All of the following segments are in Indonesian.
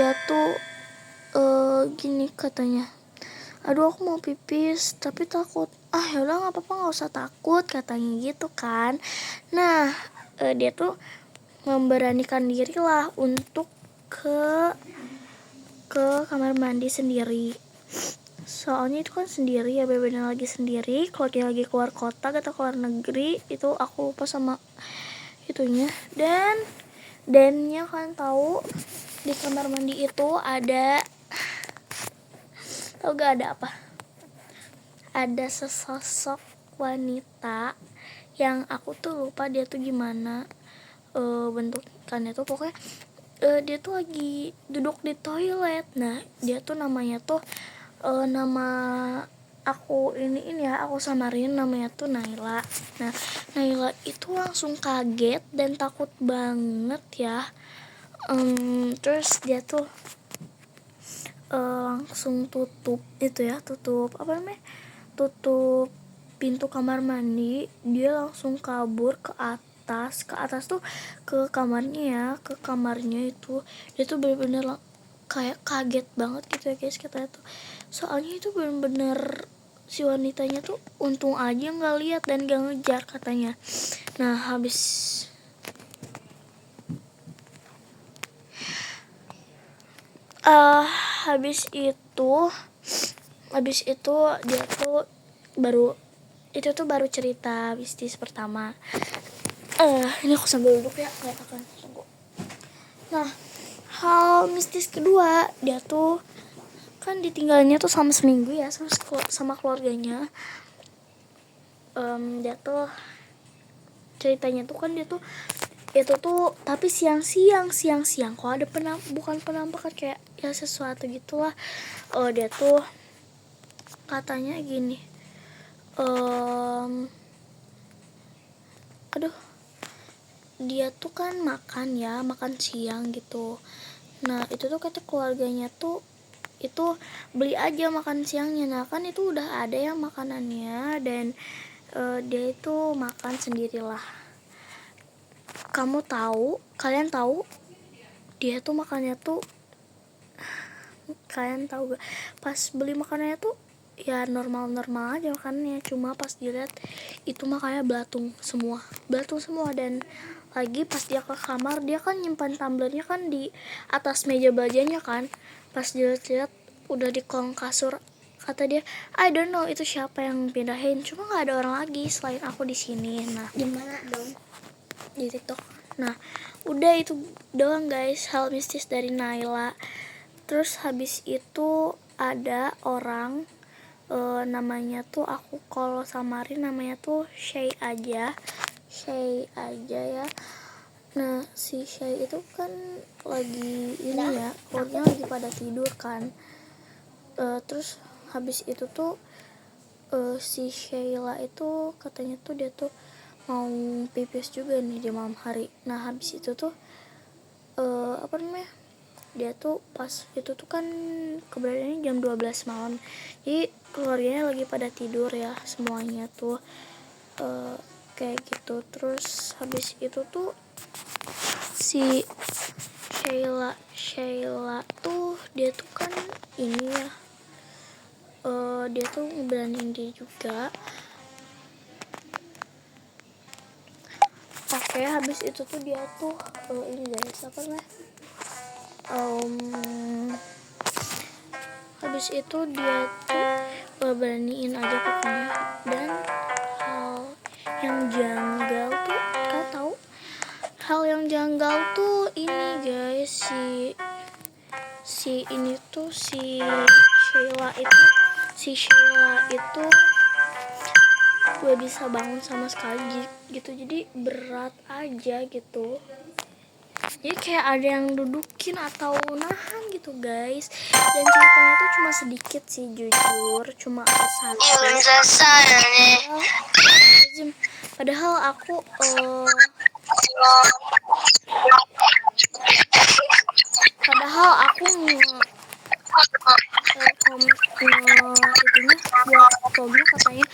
dia tuh gini katanya, aduh aku mau pipis tapi takut. Yaudah nggak apa-apa, nggak usah takut katanya gitu kan. Nah dia tuh memberanikan diri lah untuk ke kamar mandi sendiri. Soalnya itu kan sendiri ya, bener-bener lagi sendiri. Kalau dia lagi keluar kota atau keluar negeri itu aku lupa sama itunya. Dannya kan tahu di kamar mandi itu ada, tau gak ada apa? Ada sesosok wanita yang aku tuh lupa dia tuh gimana bentukannya tuh, pokoknya dia tuh lagi duduk di toilet. Nah dia tuh namanya tuh nama aku ini ya, aku samarin namanya tuh Naila. Nah Naila itu langsung kaget dan takut banget ya. Terus dia tuh langsung tutup pintu kamar mandi. Dia langsung kabur ke atas tuh ke kamarnya itu. Dia tuh bener-bener kayak kaget banget gitu ya guys, katanya tuh. Soalnya itu bener-bener si wanitanya tuh untung aja nggak lihat dan nggak ngejar katanya. Nah habis itu dia tuh baru cerita mistis pertama. Ini aku sambil duduk ya, nggak akan tunggu. Nah hal mistis kedua, dia tuh kan ditinggalnya tuh sama seminggu ya sama keluarganya. Dia tuh ceritanya tuh kan dia tuh itu tuh tapi siang kok ada bukan penampakan kayak ya sesuatu gitulah. Dia tuh katanya gini, dia tuh kan makan siang gitu. Nah itu tuh kata keluarganya tuh itu beli aja makan siangnya. Nah kan itu udah ada ya makanannya, dan dia itu makan sendirilah. Kalian tahu dia tuh makannya tuh, kalian tahu gak, pas beli makanannya tuh ya normal aja makanannya, cuma pas dilihat itu makannya belatung semua. Dan lagi pas dia ke kamar, dia kan nyimpan tumblernya kan di atas meja belanjanya kan. Pas dilihat udah di kolong kasur, kata dia, I don't know itu siapa yang pindahin, cuma nggak ada orang lagi selain aku di sini. Nah Gimana dong? di TikTok. Nah udah itu doang guys hal mistis dari Naila. Terus habis itu ada orang namanya tuh, aku kalau samarin namanya tuh Shay aja ya. Nah si Shay itu kan lagi ini ya, keluarnya lagi pada tidur kan. Terus habis itu tuh si Sheila itu katanya tuh dia tuh mau pipis juga nih di malam hari. Nah habis itu tuh dia tuh pas itu tuh kan keberadaannya jam 12 malam, jadi keluarganya lagi pada tidur ya semuanya tuh kayak gitu. Terus habis itu tuh si Sheila tuh dia tuh kan ini ya, dia tuh ngeberanin diri juga. Oke, habis itu tuh dia tuh ini guys habis itu dia tuh beraniin aja pokoknya. Dan hal yang janggal tuh, kau tahu hal yang janggal tuh ini guys, si Sheila itu gak bisa bangun sama sekali gitu, jadi berat aja gitu. Jadi kayak ada yang dudukin atau nahan gitu guys. Dan ceritanya tuh cuma sedikit sih jujur, cuma satu. Padahal aku itunya buat vlognya katanya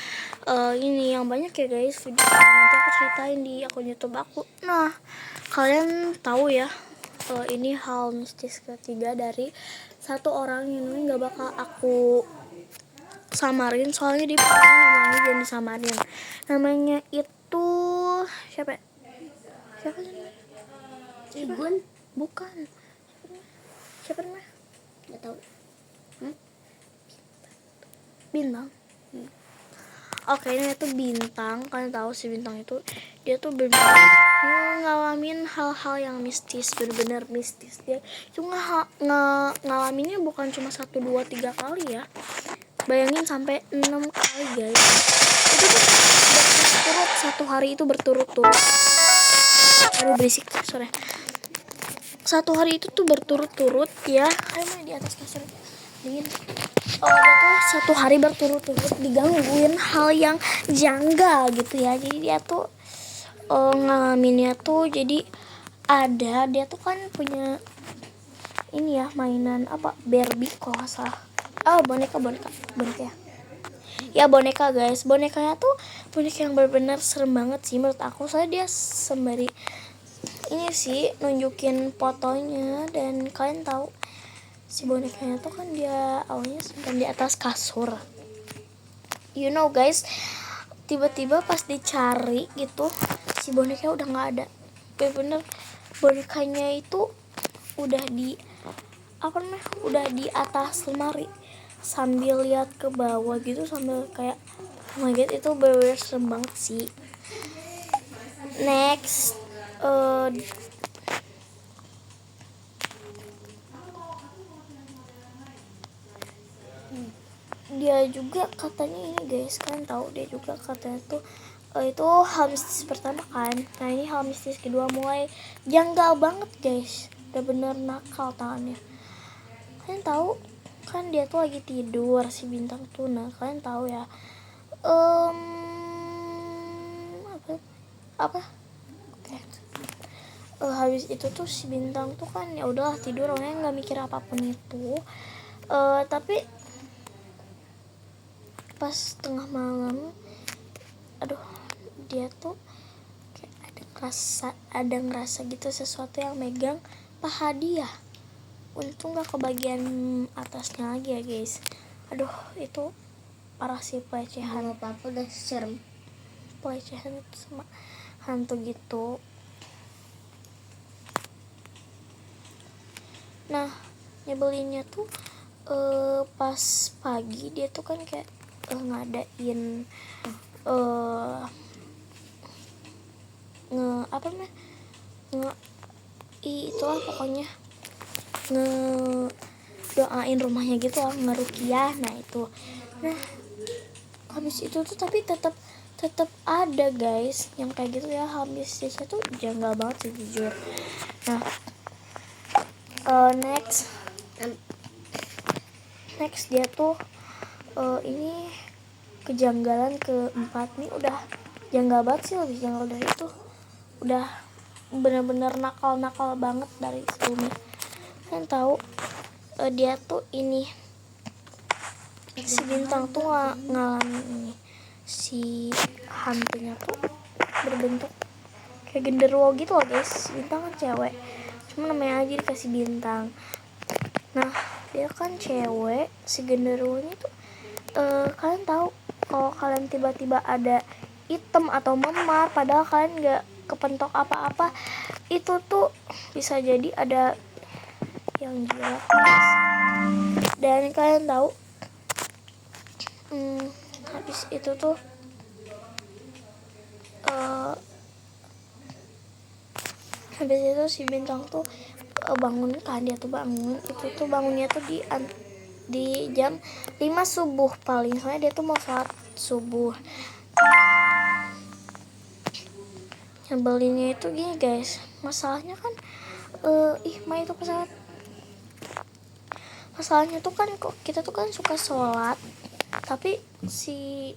ini yang banyak ya guys video, nanti aku ceritain di akun YouTube aku. Nah kalian tahu ya ini hal mistis ketiga dari satu orang yang nggak bakal aku samarin, soalnya dia namanya jangan disamarin. Namanya itu siapa ya? Siapa sih? Igun? Bukan. Siapa namanya? Nggak tahu. Bintang. Oke, ini tuh Bintang. Kalian tahu si Bintang itu dia tuh benar-benar ngalamin hal-hal yang mistis, benar-benar mistis. Dia cuma ngalaminnya bukan cuma 1, 2, 3 kali ya. Bayangin sampai 6 kali, guys. Itu tuh berturut-turut, 1 hari itu berturut-turut. Aduh berisik, sorry. 1 hari itu tuh berturut-turut ya. Ayo main di atas kasur. Dingin. Dia tuh 1 hari berturut-turut digangguin hal yang janggal gitu ya. Jadi dia tuh ngalaminnya tuh, jadi dia tuh kan punya ini ya, mainan apa, Barbie kalau nggak salah. Boneka ya, boneka guys. Bonekanya tuh boneka yang benar-benar serem banget sih menurut aku. Soalnya dia sembari ini sih nunjukin fotonya, dan kalian tahu si bonekanya tuh kan dia awalnya simpan di atas kasur, you know guys. Tiba-tiba pas dicari gitu, si bonekanya udah nggak ada. Bener-bener bonekanya itu udah di udah di atas lemari, sambil lihat ke bawah gitu, sambil kayak oh my god, itu bener-bener serem banget sih. Next, dia juga katanya ini guys, kan tahu dia juga katanya tuh itu hal mistis pertama kan. Nah ini hal mistis kedua, mulai janggal banget guys, udah bener nakal tangannya. Kalian tahu kan dia tuh lagi tidur si Bintang tuh. Nah kalian tahu ya apa oke. Habis itu tuh si Bintang tuh kan ya udahlah tidur, orangnya nggak mikir apapun itu. Tapi pas tengah malam, dia tuh kayak ada ngerasa gitu sesuatu yang megang paha dia. Untung gak ke bagian atasnya lagi ya guys. Itu parah sih, pelecehan. Apa udah serem. Pelecehan itu sama hantu gitu. Nah nyebelinnya tuh pas pagi dia tuh kan kayak ngadain itulah pokoknya doain rumahnya gitu lah, ngerukiah. Nah habis itu tuh tapi tetap ada guys yang kayak gitu ya. Habis itu tuh janggal banget sih jujur. Nah next dia tuh ini kejanggalan keempat nih, udah janggal banget sih, lebih janggal dari itu. Udah bener-bener nakal banget dari sebelumnya. Kalian tahu dia tuh ini si Bintang tuh ngalamin ini, si hantunya tuh berbentuk kayak genderuwo gitu loh guys. Bintang kan cewek, cuma namanya aja dikasih Bintang. Nah dia kan cewek, si genderuwonya tuh kalian tahu kalau kalian tiba-tiba ada item atau memar padahal kalian nggak kepentok apa-apa, itu tuh bisa jadi ada yang jilat guys. Dan kalian tahu habis itu tuh habis itu si Bintang tuh bangun kan. Dia tuh bangun, itu tuh bangunnya tuh di jam 5 subuh paling, soalnya dia tuh mau sholat subuh. Nyebelinnya itu gini guys, masalahnya kan itu pesawat. Masalahnya tuh kan kok kita tuh kan suka sholat, tapi si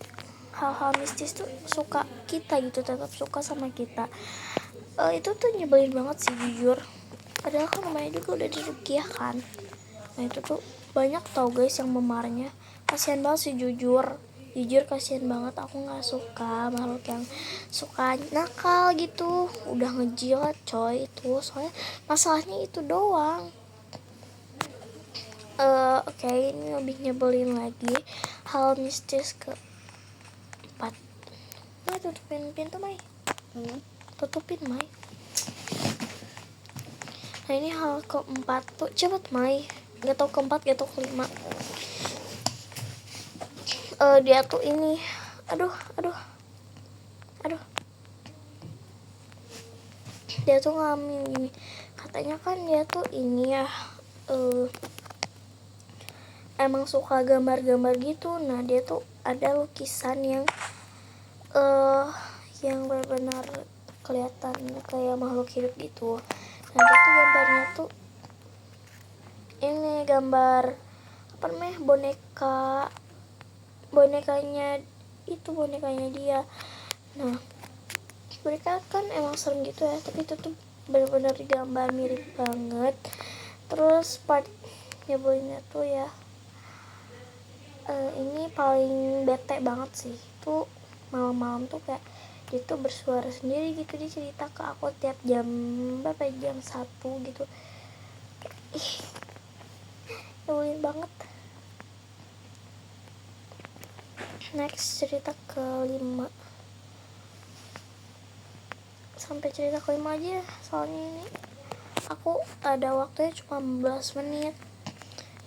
hal-hal mistis tuh suka kita gitu, tetap suka sama kita. Itu tuh nyebelin banget sih jujur, padahal kan namanya juga udah dirukiah kan. Nah itu tuh banyak tau guys yang memarnya, kasihan banget sih jujur. jujur kasihan banget, aku nggak suka makhluk yang suka nakal gitu, udah ngejilat coy itu, soalnya masalahnya itu doang. Oke, ini lebih nyebelin lagi, hal mistis keempat. Mai, tutupin pintu Mai, tutupin Mai. Nah ini hal keempat tuh, cepet Mai, gak tau keempat gak tau kelima. Dia tuh ini, aduh, dia tuh ngamin gini, katanya kan dia tuh ini ya, emang suka gambar-gambar gitu. Nah dia tuh ada lukisan yang benar-benar kelihatan kayak makhluk hidup gitu. Nah dia tuh gambarnya tuh ini gambar apa namanya, bonekanya dia. Nah mereka kan emang sering gitu ya, tapi itu tuh benar-benar digambar mirip banget. Terus part nyebelinnya tuh ya, ini paling bete banget sih, tuh malam-malam tuh kayak dia tuh bersuara sendiri gitu, dia cerita ke aku tiap jam berapa, jam 1 gitu. Ih, nyebelin banget. Next, cerita kelima. Sampai cerita kelima aja, soalnya ini aku ada waktunya cuma 15 menit.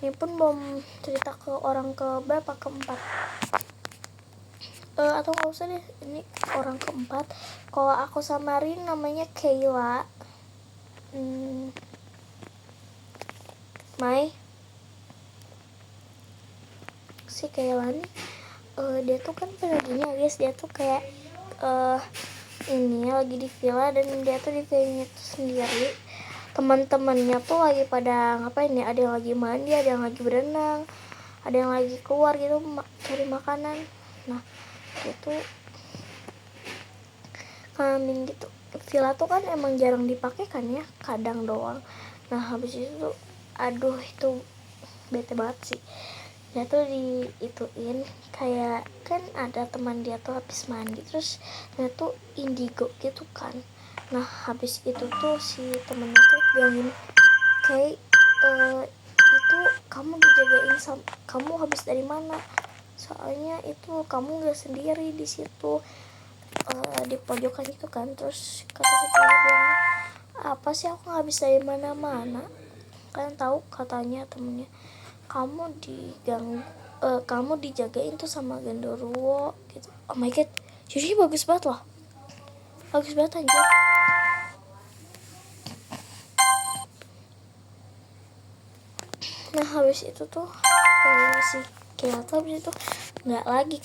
Ini pun belum cerita ke orang ke berapa, keempat. Atau nggak usah deh, ini orang keempat. Kalau aku samarin namanya Kayla. Mai, si Kayla nih, dia tuh kan pada gini ya guys, dia tuh kayak ini lagi di villa, dan dia tuh di villanya tuh sendiri. Teman-temannya tuh lagi pada ngapain ya, ada yang lagi mandi, ada yang lagi berenang, ada yang lagi keluar gitu cari makanan. Nah itu ngamin gitu. Villa tuh kan emang jarang dipakai kan ya, kadang doang. Nah habis itu tuh, aduh itu bete banget sih. Dia tuh diituin kayak, kan ada teman dia tuh habis mandi, terus dia tuh indigo gitu kan. Nah habis itu tuh si temennya tuh bilang gini, kayak itu kamu dijagain sama, kamu habis dari mana, soalnya itu kamu gak sendiri di situ, di pojokan itu kan. Terus kata si cewek bilang, apa sih, aku gak bisa dari mana-mana. Kalian tahu, katanya temennya, kamu dijagain tuh sama genderuwo gitu. Oh my god, jadi bagus banget loh, bagus banget anjir. Nah habis itu tuh si Kayla tuh habis itu nggak lagi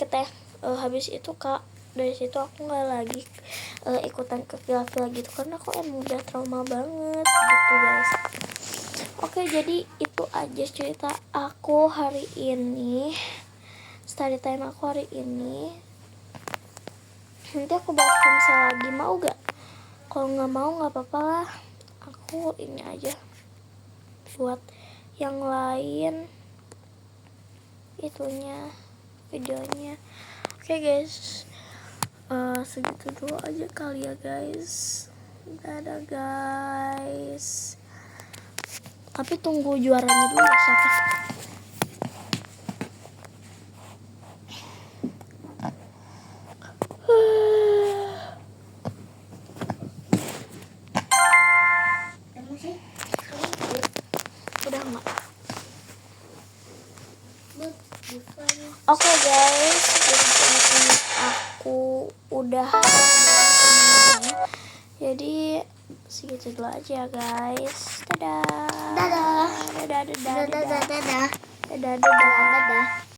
habis itu kak, dari situ aku nggak lagi ikutan ke villa-villa gitu, karena aku emang udah trauma banget gitu guys. Oke, jadi itu aja cerita aku hari ini, story time aku hari ini. Nanti aku buat cancel lagi, mau gak? Kalau nggak mau nggak apa-apa lah, aku ini aja buat yang lain itunya, videonya. Oke guys, segitu dulu aja kali ya guys. Dadah guys, tapi tunggu juaranya dulu siapa. Udah nggak? Oke guys, jadi aku udah jadi segitu dulu aja guys. Dadah. Dadah. Dadah. Dadah. Dadah. Dadah. Dadah.